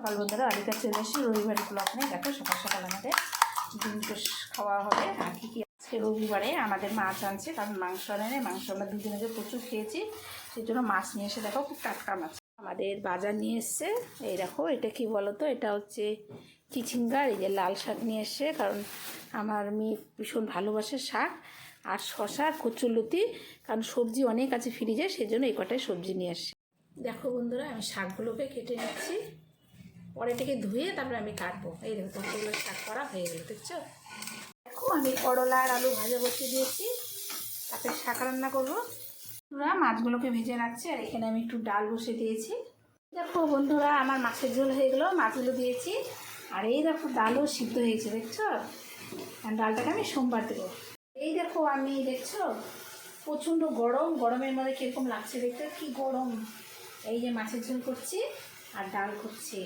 সকাল বন্ধুরা আলিকা চলে এসে রবিবারে ব্লগ নিয়ে দেখো সকাল সকাল আমাদের ডিম টোস্ট খাওয়া হবে। আর কী কী আজকে রবিবারে আমাদের মাছ আনছে, কারণ মাংস আনে, মাংস আমরা দুদিন আগে প্রচুর খেয়েছি, সেই জন্য মাছ নিয়ে এসে দেখো খুব টাটকা মাছ আমাদের বাজার নিয়ে এসছে। এই দেখো এটা কি বলো তো, এটা হচ্ছে চিচিঙ্গার, এই যে লাল শাক নিয়ে এসছে, কারণ আমার মেয়ে ভীষণ ভালোবাসে শাক, আর শশা কচুরলতি, কারণ সবজি অনেক আছে ফ্রিজে, সেই জন্য এই কটাই সবজি নিয়ে আসছে। দেখো বন্ধুরা আমি শাকগুলোকে কেটে নিচ্ছি, পরে থেকে ধুয়ে তারপরে আমি কাটবো। এই দেখো কতগুলো শাক করা হয়ে গেলো, দেখছো। দেখো আমি করলা আর আলু ভাজা বসিয়ে দিয়েছি, তারপরে শাক রান্না করবো। বন্ধুরা মাছগুলোকে ভেজে রাখছি, আর এখানে আমি একটু ডাল বসিয়ে দিয়েছি। দেখো বন্ধুরা আমার মাছের ঝোল হয়ে গেলো, মাছগুলো দিয়েছি, আর এই দেখো ডালও সিদ্ধ হয়েছে, দেখছো। আর ডালটাকে আমি সোমবার দেবো। এই দেখো আমি দেখছো প্রচণ্ড গরম, গরমের মধ্যে কীরকম লাগছে দেখতে, কি গরম। এই যে মাছের ঝোল করছি আর ডাল করছি।